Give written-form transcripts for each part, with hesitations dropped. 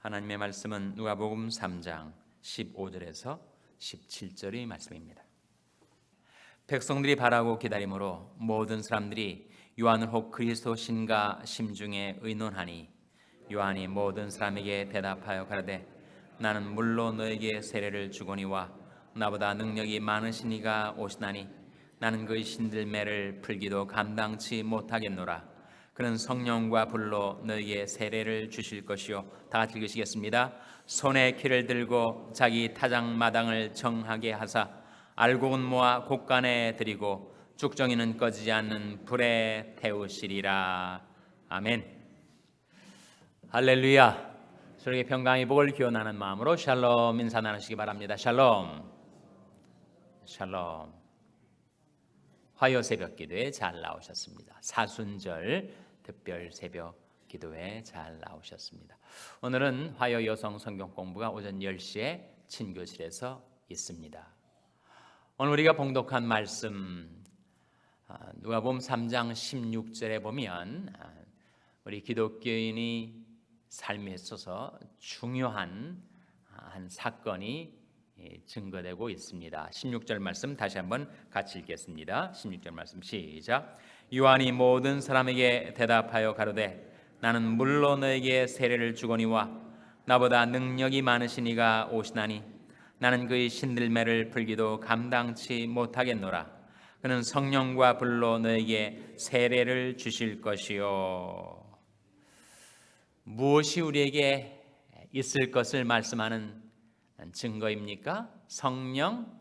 하나님의 말씀은 누가복음 3장 15절에서 17절의 말씀입니다. 백성들이 바라고 기다림으로 모든 사람들이 요한을 혹 그리스도신가 심중에 의논하니 요한이 모든 사람에게 대답하여 가라되 나는 물로 너에게 세례를 주거니와 나보다 능력이 많으시니가 오시나니 나는 그의 신들매를 풀기도 감당치 못하겠노라. 그는 성령과 불로 너에게 세례를 주실 것이요. 다 같이 읽으시겠습니다. 손에 키를 들고 자기 타작마당을 정하게 하사 알곡은 모아 곡간에 들이고 쭉정이는 꺼지지 않는 불에 태우시리라. 아멘. 할렐루야. 저에게 평강의 복을 기원하는 마음으로 샬롬 인사 나누시기 바랍니다. 샬롬. 샬롬. 화요 새벽 기도에 잘 나오셨습니다. 사순절 특별 새벽 기도에 잘 나오셨습니다. 오늘은 화요 여성 성경 공부가 오전 10시에 친교실에서 있습니다. 오늘 우리가 봉독한 말씀 누가복음 3장 16절에 보면 우리 기독교인이 삶에 있어서 중요한 한 사건이 증거되고 있습니다. 16절 말씀 다시 한번 같이 읽겠습니다. 16절 말씀 시작. 요한이 모든 사람에게 대답하여 가로되 나는 물로 너에게 세례를 주거니와 나보다 능력이 많으시니가 오시나니 나는 그의 신들매를 풀기도 감당치 못하겠노라. 그는 성령과 불로 너에게 세례를 주실 것이요. 무엇이 우리에게 있을 것을 말씀하는 증거입니까? 성령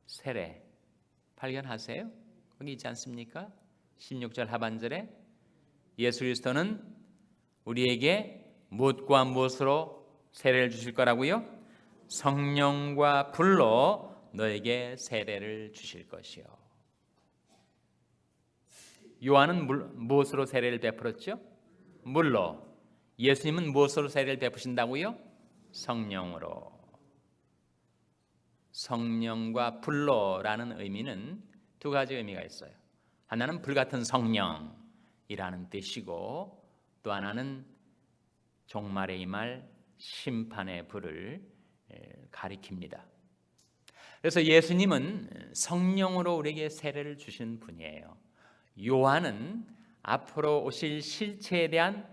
세례 발견하세요? 거기 있지 않습니까? 16절 하반절에 예수 그리스도는 우리에게 무엇과 무엇으로 세례를 주실 거라고요? 성령과 불로 너에게 세례를 주실 것이요. 요한은 무엇으로 세례를 베풀었죠? 물로. 예수님은 무엇으로 세례를 베푸신다고요? 성령으로. 성령과 불로라는 의미는 두 가지 의미가 있어요. 하나는 불같은 성령이라는 뜻이고 또 하나는 종말에 임할 심판의 불을 가리킵니다. 그래서 예수님은 성령으로 우리에게 세례를 주신 분이에요. 요한은 앞으로 오실 실체에 대한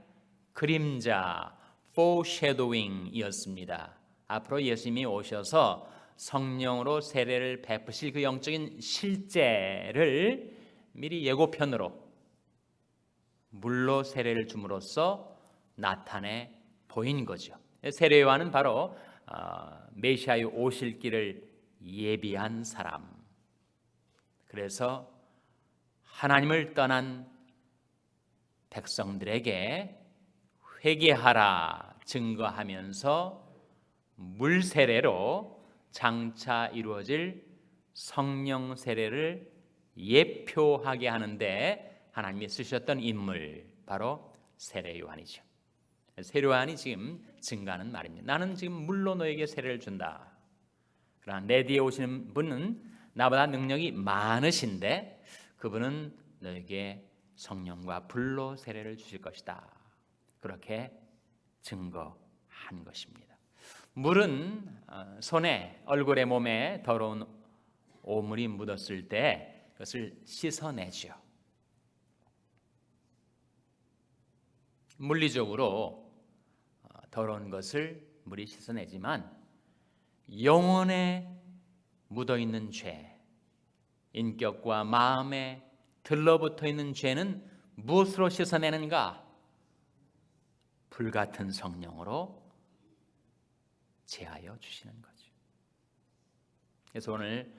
그림자, foreshadowing이었습니다. 앞으로 예수님이 오셔서 성령으로 세례를 베푸실 그 영적인 실제를 미리 예고편으로 물로 세례를 줌으로써 나타내 보인 거죠. 세례 요한은 바로 메시아의 오실 길을 예비한 사람. 그래서 하나님을 떠난 백성들에게 회개하라 증거하면서 물 세례로 장차 이루어질 성령 세례를 예표하게 하는데 하나님이 쓰셨던 인물 바로 세례 요한이죠. 세례 요한이 지금 증거하는 말입니다. 나는 지금 물로 너에게 세례를 준다. 그러나 내 뒤에 오시는 분은 나보다 능력이 많으신데 그분은 너에게 성령과 불로 세례를 주실 것이다. 그렇게 증거한 것입니다. 물은 손에, 얼굴에, 몸에 더러운 오물이 묻었을 때 그것을 씻어내죠. 물리적으로 더러운 것을 물이 씻어내지만 영혼에 묻어있는 죄, 인격과 마음에 들러붙어 있는 죄는 무엇으로 씻어내는가? 불같은 성령으로 제하여 주시는 거죠. 그래서 오늘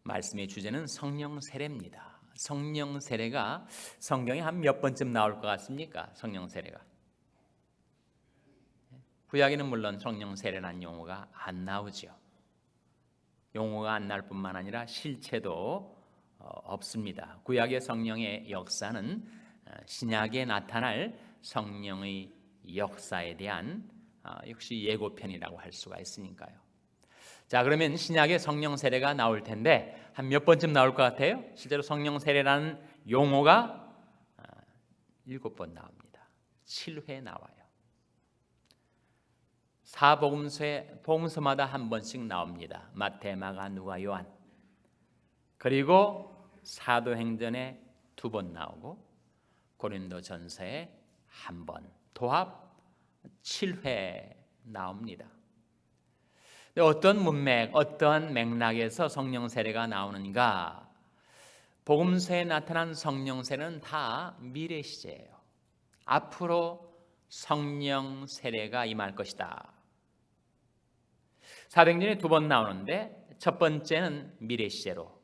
말씀의 주제는 성령 세례입니다. 성령 세례가 성경에 한 몇 번쯤 나올 것 같습니까? 성령 세례가. 구약에는 물론 성령 세례라는 용어가 안 나오죠. 용어가 안 나올 뿐만 아니라 실체도 없습니다. 구약의 성령의 역사는 신약에 나타날 성령의 역사에 대한 역시 예고편이라고 할 수가 있으니까요. 자, 그러면 신약의 성령 세례가 나올 텐데 한 몇 번쯤 나올 것 같아요? 실제로 성령 세례라는 용어가 7번 나옵니다. 7회 나와요. 사복음서에 복음서마다 한 번씩 나옵니다. 마태, 마가, 누가, 요한. 그리고 사도행전에 2번 나오고 고린도전서에 1번, 도합 7회 나옵니다. 어떤 문맥, 어떤 맥락에서 성령 세례가 나오는가? 복음서에 나타난 성령 세례는 다 미래 시제예요. 앞으로 성령 세례가 임할 것이다. 사도행전에 2번 나오는데 첫 번째는 미래 시제로,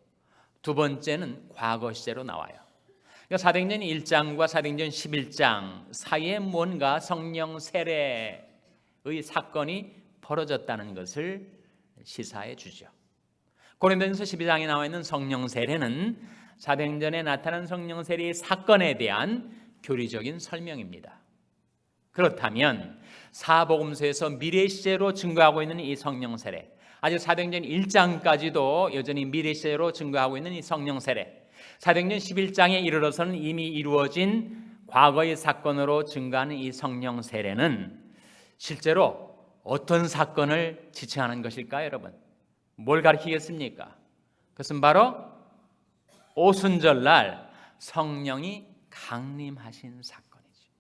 두 번째는 과거 시제로 나와요. 그러니까 사도행전 1장과 사도행전 11장 사이에 뭔가 성령 세례의 사건이 벌어졌다는 것을 시사해 주죠. 고린도전서 12장에 나와 있는 성령 세례는 사도행전에 나타난 성령 세례의 사건에 대한 교리적인 설명입니다. 그렇다면 사복음서에서 미래 시제로 증거하고 있는 이 성령 세례, 아직 사도행전 1장까지도 여전히 미래 시제로 증거하고 있는 이 성령 세례, 사도행전 11장에 이르러서는 이미 이루어진 과거의 사건으로 증거하는 이 성령 세례는 실제로 어떤 사건을 지칭하는 것일까요, 여러분? 뭘 가리키겠습니까? 그것은 바로 오순절날 성령이 강림하신 사건이죠.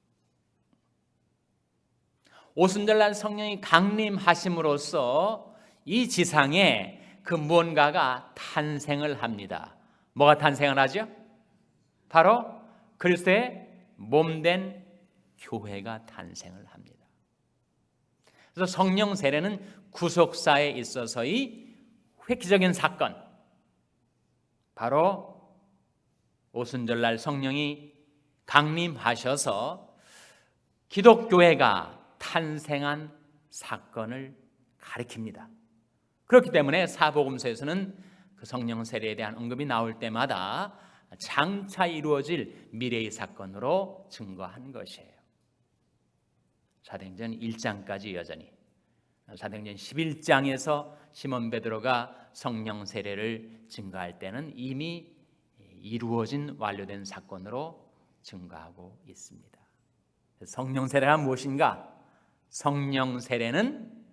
오순절날 성령이 강림하심으로써 이 지상에 그 무언가가 탄생을 합니다. 뭐가 탄생을 하죠? 바로 그리스도의 몸된 교회가 탄생을 합니다. 그래서 성령 세례는 구속사에 있어서의 획기적인 사건, 바로 오순절날 성령이 강림하셔서 기독교회가 탄생한 사건을 가리킵니다. 그렇기 때문에 사복음서에서는 그 성령 세례에 대한 언급이 나올 때마다 장차 이루어질 미래의 사건으로 증거한 것이에요. 사도행전 1장까지 여전히, 사도행전 11장에서 시몬 베드로가 성령 세례를 증거할 때는 이미 이루어진 완료된 사건으로 증거하고 있습니다. 성령 세례가 무엇인가? 성령 세례는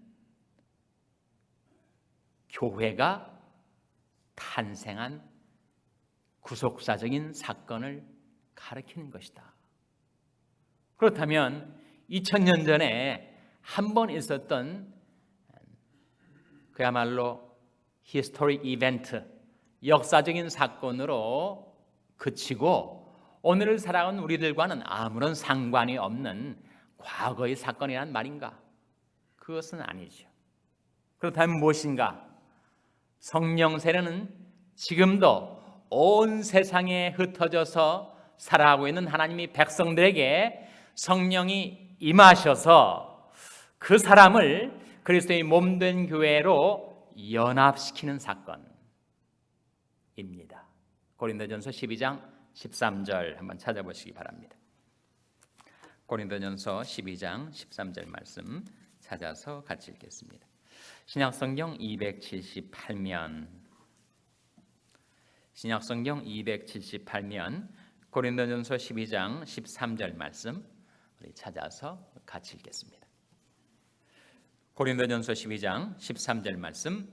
교회가 탄생한 구속사적인 사건을 가리키는 것이다. 그렇다면 2000년 전에 한 번 있었던 그야말로 히스토릭 이벤트, 역사적인 사건으로 그치고 오늘을 살아가는 우리들과는 아무런 상관이 없는 과거의 사건이란 말인가? 그것은 아니죠. 그렇다면 무엇인가? 성령 세례는 지금도 온 세상에 흩어져서 살아가고 있는 하나님의 백성들에게 성령이 임하셔서 그 사람을 그리스도의 몸된 교회로 연합시키는 사건입니다. 고린도전서 12장 13절 한번 찾아보시기 바랍니다. 고린도전서 12장 13절 말씀 찾아서 같이 읽겠습니다. 신약성경 278면, 신약성경 278면 고린도전서 12장 13절 말씀 우리 찾아서 같이 읽겠습니다. 고린도전서 12장 13절 말씀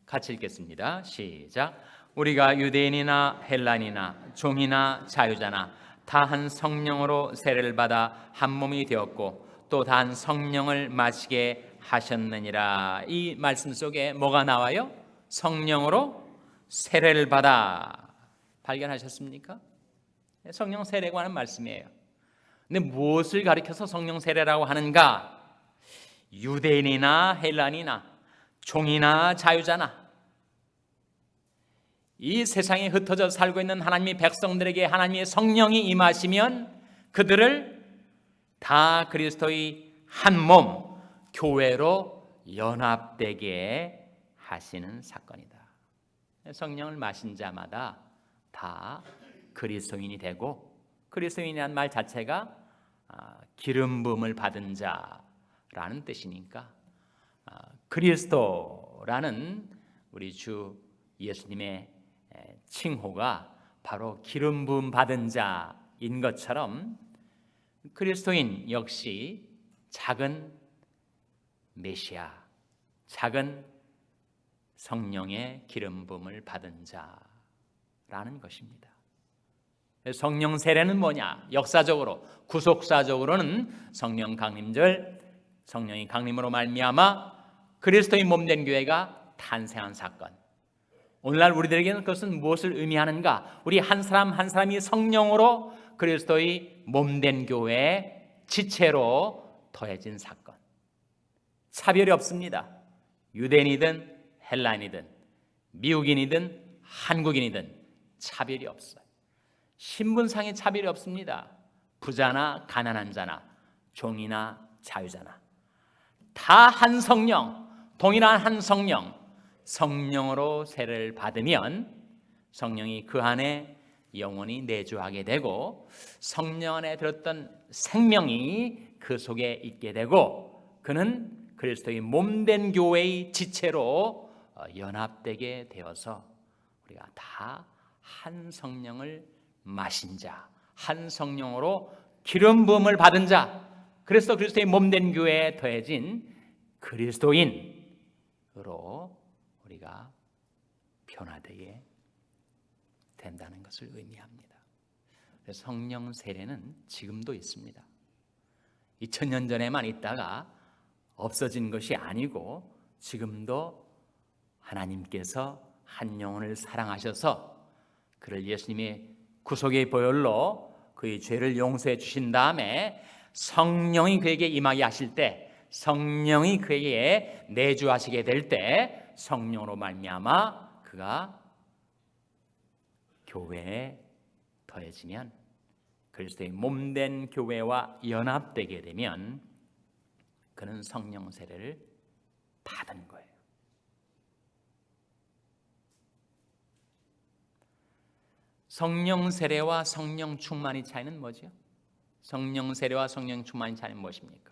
같이 읽겠습니다. 시작. 우리가 유대인이나 헬란이나 종이나 자유자나 다 한 성령으로 세례를 받아 한 몸이 되었고 또 다 한 성령을 마시게 하셨느니라. 이 말씀 속에 뭐가 나와요? 성령으로 세례를 받아. 발견하셨습니까? 성령 세례라고 하는 말씀이에요. 근데 무엇을 가리켜서 성령 세례라고 하는가? 유대인이나 헬란이나 종이나 자유자나 이 세상에 흩어져 살고 있는 하나님의 백성들에게 하나님의 성령이 임하시면 그들을 다 그리스도의 한 몸, 교회로 연합되게 하시는 사건이다. 성령을 마신 자마다 다 그리스도인이 되고, 그리스도인이라는 말 자체가 기름 부음을 받은 자라는 뜻이니까 그리스도라는 우리 주 예수님의 칭호가 바로 기름 부음 받은 자인 것처럼 그리스도인 역시 작은 메시아, 작은 성령의 기름 부음을 받은 자라는 것입니다. 성령 세례는 뭐냐? 역사적으로, 구속사적으로는 성령 강림절, 성령이 강림으로 말미암아 그리스도의 몸된 교회가 탄생한 사건. 오늘날 우리들에게는 그것은 무엇을 의미하는가? 우리 한 사람 한 사람이 성령으로 그리스도의 몸된 교회의 지체로 더해진 사건. 차별이 없습니다. 유대인이든 헬라인이든 미국인이든 한국인이든 차별이 없어요. 신분상의 차별이 없습니다. 부자나 가난한 자나 종이나 자유자나 다 한 성령, 동일한 한 성령, 성령으로 세례를 받으면 성령이 그 안에 영원히 내주하게 되고 성령 안에 들었던 생명이 그 속에 있게 되고 그는 그리스도의 몸된 교회의 지체로 연합되게 되어서 우리가 다 한 성령을 마신 자, 한 성령으로 기름 부음을 받은 자, 그래서 그리스도의 몸된 교회에 더해진 그리스도인으로 우리가 변화되게 된다는 것을 의미합니다. 그래서 성령 세례는 지금도 있습니다. 2000년 전에만 있다가 없어진 것이 아니고 지금도 하나님께서 한 영혼을 사랑하셔서 그를 예수님의 구속의 보혈로 그의 죄를 용서해 주신 다음에 성령이 그에게 임하게 하실 때, 성령이 그에게 내주하시게 될 때 성령으로 말미암아 그가 교회에 더해지면, 그리스도의 몸된 교회와 연합되게 되면 그는 성령 세례를 받은 거예요. 성령 세례와 성령 충만의 차이는 뭐죠? 성령 세례와 성령 충만의 차이는 무엇입니까?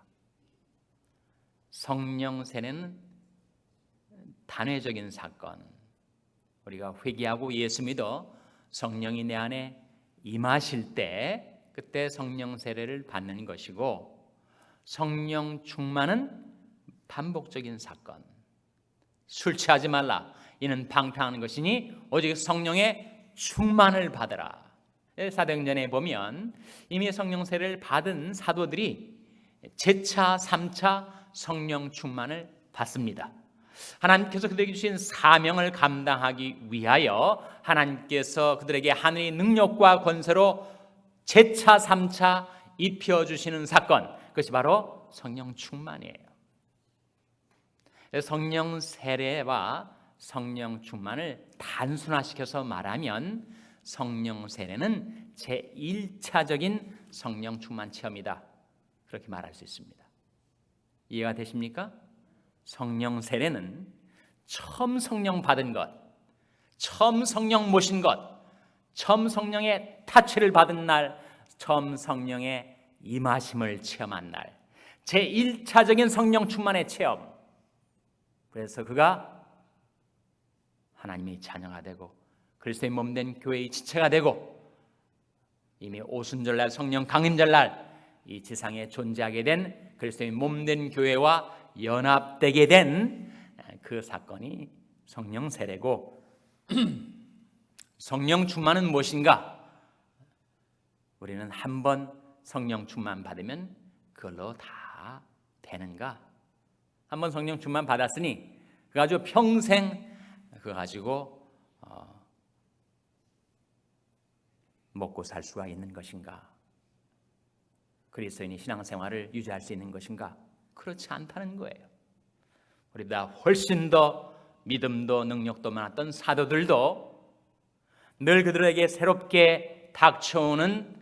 성령 세례는 단회적인 사건, 우리가 회개하고 예수 믿어 성령이 내 안에 임하실 때 그때 성령 세례를 받는 것이고, 성령 충만은 반복적인 사건, 술 취하지 말라 이는 방탕하는 것이니 오직 성령의 충만을 받으라. 사도행전에 보면 이미 성령 세례를 받은 사도들이 제차 3차 성령 충만을 받습니다. 하나님께서 그들에게 주신 사명을 감당하기 위하여 하나님께서 그들에게 하늘의 능력과 권세로 제차 3차 입혀주시는 사건, 그것이 바로 성령 충만이에요. 성령 세례와 성령 충만을 단순화시켜서 말하면 성령 세례는 제1차적인 성령 충만 체험이다, 그렇게 말할 수 있습니다. 이해가 되십니까? 성령 세례는 처음 성령 받은 것, 처음 성령 모신 것, 처음 성령의 타치를 받은 날, 처음 성령의 임하심을 체험한 날, 제1차적인 성령 충만의 체험. 그래서 그가 하나님의 자녀가 되고 그리스도의 몸된 교회의 지체가 되고 이미 오순절날 성령 강림절날 이 지상에 존재하게 된 그리스도의 몸된 교회와 연합되게 된 그 사건이 성령 세례고, 성령 충만은 무엇인가? 우리는 한 번 성령 충만 받으면 그걸로 다 되는가? 한 번 성령 충만 받았으니 그거 가지고 평생 그거 가지고 먹고 살 수가 있는 것인가? 그리스도인이 신앙생활을 유지할 수 있는 것인가? 그렇지 않다는 거예요. 우리보다 훨씬 더 믿음도 능력도 많았던 사도들도 늘 그들에게 새롭게 닥쳐오는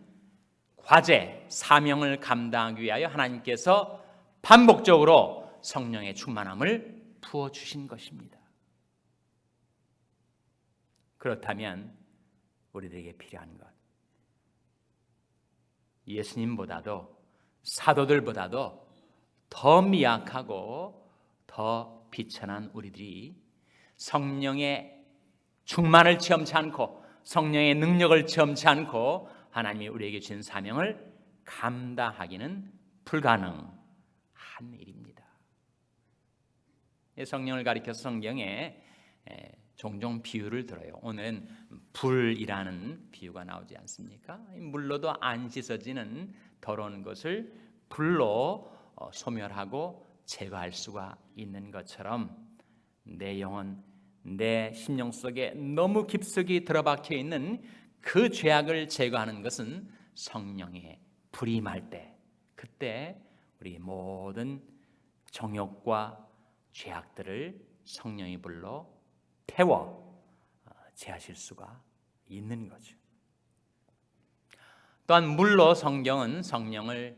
과제, 사명을 감당하기 위하여 하나님께서 반복적으로 성령의 충만함을 부어주신 것입니다. 그렇다면 우리들에게 필요한 것, 예수님보다도 사도들보다도 더 미약하고 더 비천한 우리들이 성령의 충만을 체험치 않고 성령의 능력을 체험치 않고 하나님이 우리에게 주신 사명을 감당하기는 불가능한 일입니다. 성령을 가리켜서 성경에 종종 비유를 들어요. 오늘은 불이라는 비유가 나오지 않습니까? 물로도 안 씻어지는 더러운 것을 불로 소멸하고 제거할 수가 있는 것처럼 내 영혼, 내 심령 속에 너무 깊숙이 들어박혀 있는 그 죄악을 제거하는 것은 성령의 불이 임할 때, 그때 우리 모든 정욕과 죄악들을 성령의 불로 태워 제하실 수가 있는 거죠. 또한 물로 성경은 성령을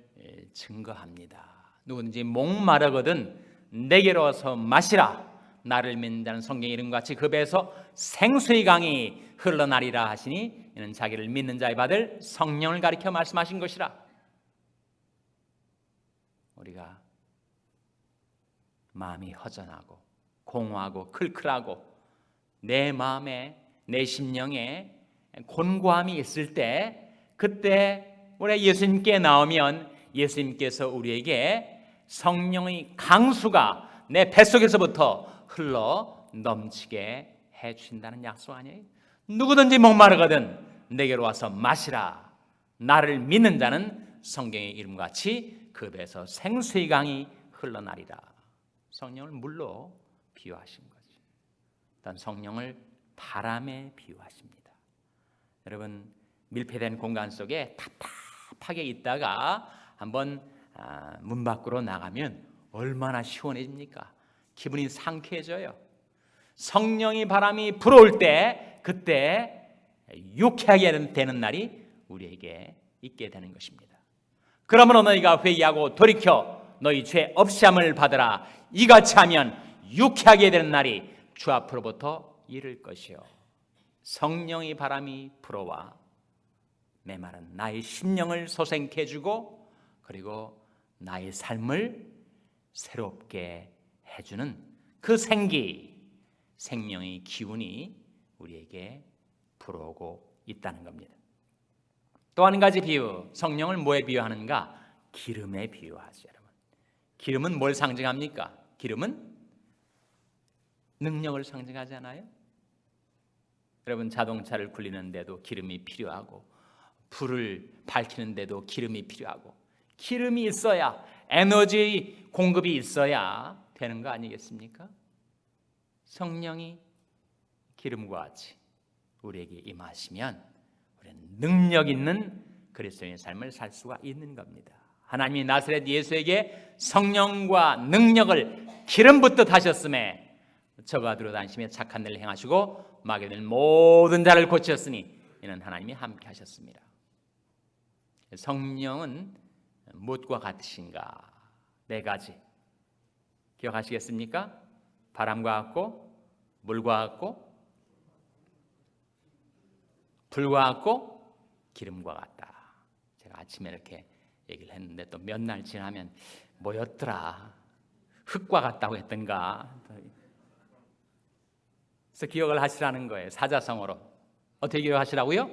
증거합니다. 누구든지 목마르거든 내게로 와서 마시라. 나를 믿는 자는 성경의 이름과 같이 그 배에서 생수의 강이 흘러나리라 하시니 이는 자기를 믿는 자의 받을 성령을 가리켜 말씀하신 것이라. 우리가 마음이 허전하고 공허하고 클클하고 내 마음에 내 심령에 곤고함이 있을 때, 그때 우리가 예수님께 나오면 예수님께서 우리에게 성령의 강수가 내 뱃속에서부터 흘러 넘치게 해주신다는 약속 아니에요? 누구든지 목마르거든 내게로 와서 마시라. 나를 믿는 자는 성경의 이름과 같이 그 배에서 생수의 강이 흘러나리라. 성령을 물로 비유하신 거죠. 일단 성령을 바람에 비유하십니다. 여러분, 밀폐된 공간 속에 답답하게 있다가 한번 문 밖으로 나가면 얼마나 시원해집니까? 기분이 상쾌해져요. 성령의 바람이 불어올 때, 그때 유쾌하게 되는 날이 우리에게 있게 되는 것입니다. 그러므로 너희가 회개하고 돌이켜 너희 죄 없이함을 받으라. 이같이 하면 유쾌하게 되는 날이 주 앞으로부터 이를 것이요. 성령의 바람이 불어와 메마른 나의 심령을 소생케 해주고, 그리고 나의 삶을 새롭게 해주는 그 생명의 기운이 우리에게 불어오고 있다는 겁니다. 또 한 가지 비유, 성령을 뭐에 비유하는가? 기름에 비유하죠. 여러분, 기름은 뭘 상징합니까? 기름은 능력을 상징하잖아요. 여러분, 자동차를 굴리는데도 기름이 필요하고, 불을 밝히는데도 기름이 필요하고, 기름이 있어야, 에너지 공급이 있어야 되는 거 아니겠습니까? 성령이 기름과 같이 우리에게 임하시면 우리는 능력 있는 그리스도인의 삶을 살 수가 있는 겁니다. 하나님이 나사렛 예수에게 성령과 능력을 기름 붓듯 하셨음에 저가 들어다니시며 착한 일을 행하시고 마귀 될 모든 자를 고치셨으니 이는 하나님이 함께 하셨습니다. 성령은 무엇과 같으신가? 네 가지 기억하시겠습니까? 바람과 같고, 물과 같고, 불과 같고, 기름과 같다. 제가 아침에 이렇게 얘기를 했는데 또 몇 날 지나면 뭐였더라? 흙과 같다고 했던가? 그래서 기억을 하시라는 거예요. 사자성어로. 어떻게 기억하시라고요?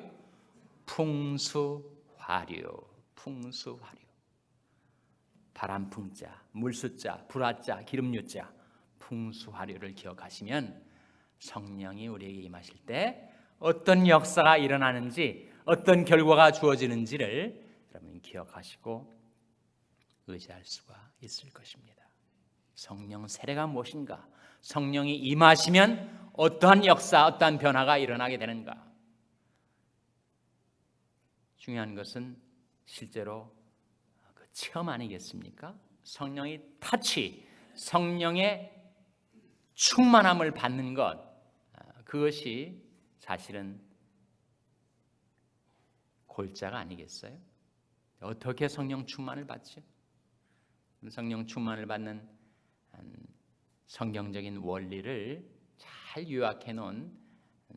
풍수화류. 풍수화류. 바람 풍자, 물수자, 불화자, 기름유자, 풍수화류를 기억하시면 성령이 우리에게 임하실 때 어떤 역사가 일어나는지, 어떤 결과가 주어지는지를 여러분 기억하시고 의지할 수가 있을 것입니다. 성령 세례가 무엇인가? 성령이 임하시면 어떠한 역사, 어떠한 변화가 일어나게 되는가? 중요한 것은 실제로 그 체험 아니겠습니까? 성령의 타치, 성령의 충만함을 받는 것, 그것이 사실은 골자가 아니겠어요? 어떻게 성령 충만을 받죠? 성령 충만을 받는 성경적인 원리를 잘 요약해 놓은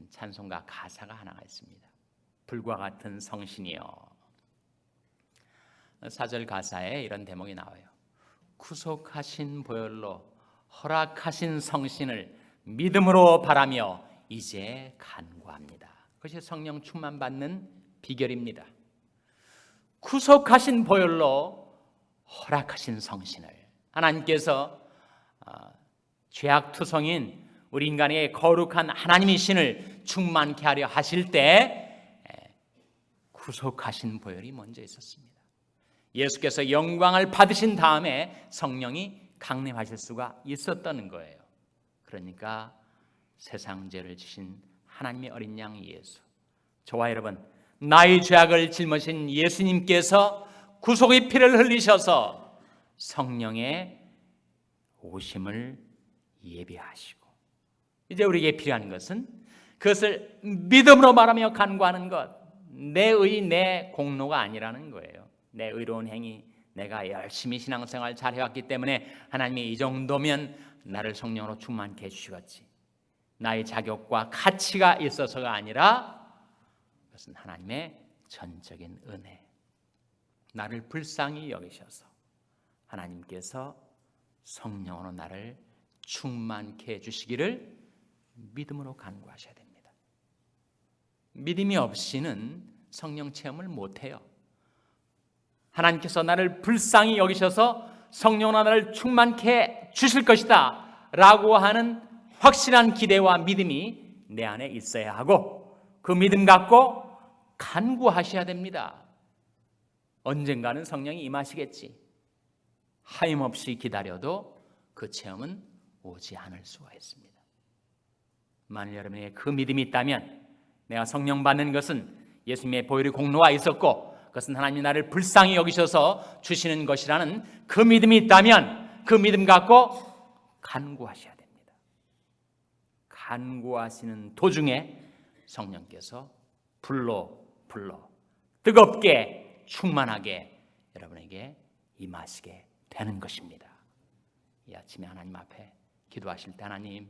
찬송가 가사가 하나가 있습니다. 불과 같은 성신이여. 4절 가사에 이런 대목이 나와요. 구속하신 보혈로 허락하신 성신을 믿음으로 바라며 이제 간구합니다. 그것이 성령 충만 받는 비결입니다. 구속하신 보혈로 허락하신 성신을 하나님께서 죄악투성인 우리 인간의 거룩한 하나님의 신을 충만케 하려 하실 때 구속하신 보혈이 먼저 있었습니다. 예수께서 영광을 받으신 다음에 성령이 강림하실 수가 있었다는 거예요. 그러니까 세상 죄를 지신 하나님의 어린 양 예수, 저와 여러분, 나의 죄악을 짊어진 예수님께서 구속의 피를 흘리셔서 성령의 오심을 예비하시고, 이제 우리에게 필요한 것은 그것을 믿음으로 말하며 간구하는 것, 내 공로가 아니라는 거예요. 내 의로운 행위, 내가 열심히 신앙생활 잘 해왔기 때문에 하나님이 이 정도면 나를 성령으로 충만케 해주시겠지, 나의 자격과 가치가 있어서가 아니라 그것은 하나님의 전적인 은혜, 나를 불쌍히 여기셔서 하나님께서 성령으로 나를 충만케 해주시기를 믿음으로 간구하셔야 됩니다. 믿음이 없이는 성령 체험을 못해요. 하나님께서 나를 불쌍히 여기셔서 성령으로 나를 충만케 주실 것이다 라고 하는 확실한 기대와 믿음이 내 안에 있어야 하고, 그 믿음 갖고 간구하셔야 됩니다. 언젠가는 성령이 임하시겠지. 하염없이 기다려도 그 체험은 오지 않을 수가 있습니다. 만일 여러분에게 그 믿음이 있다면, 내가 성령 받는 것은 예수님의 보혈의 공로가 있었고 그것은 하나님이 나를 불쌍히 여기셔서 주시는 것이라는 그 믿음이 있다면 그 믿음 갖고 간구하셔야 됩니다. 간구하시는 도중에 성령께서 불러 뜨겁게 충만하게 여러분에게 임하시게 되는 것입니다. 이 아침에 하나님 앞에 기도하실 때, 하나님,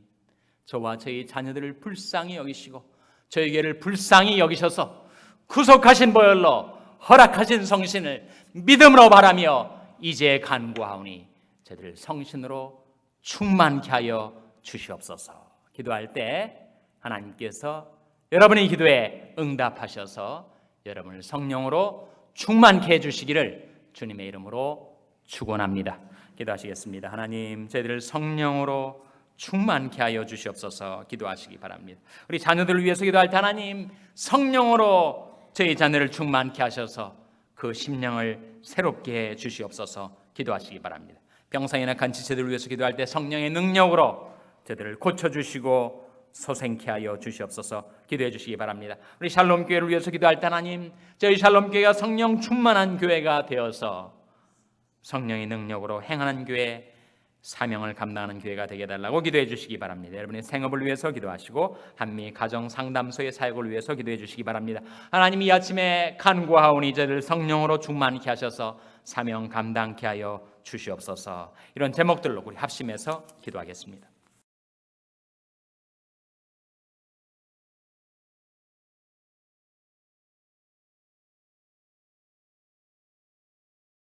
저와 저희 자녀들을 불쌍히 여기시고 저에게를 불쌍히 여기셔서 구속하신 보혈로 허락하신 성신을 믿음으로 바라며 이제 간구하오니 저희들 성신으로 충만케 하여 주시옵소서. 기도할 때 하나님께서 여러분의 기도에 응답하셔서 여러분을 성령으로 충만케 해주시기를 주님의 이름으로 축원합니다. 기도하시겠습니다. 하나님, 저희들을 성령으로 충만케 하여 주시옵소서. 기도하시기 바랍니다. 우리 자녀들을 위해서 기도할 때, 하나님, 성령으로 저희 자녀를 충만케 하셔서 그 심령을 새롭게 해 주시옵소서. 기도하시기 바랍니다. 병상에 낙한 지체들을 위해서 기도할 때 성령의 능력으로 저들을 고쳐주시고 소생케 하여 주시옵소서. 기도해 주시기 바랍니다. 우리 샬롬 교회를 위해서 기도할 때, 하나님, 저희 샬롬 교회가 성령 충만한 교회가 되어서 성령의 능력으로 행하는 교회, 사명을 감당하는 교회가 되게 해달라고 기도해 주시기 바랍니다. 여러분의 생업을 위해서 기도하시고 한미 가정 상담소의 사역을 위해서 기도해 주시기 바랍니다. 하나님, 이 아침에 간구하오니 저를 성령으로 충만케 하셔서 사명 감당케 하여 주시옵소서. 이런 제목들로 우리 합심해서 기도하겠습니다.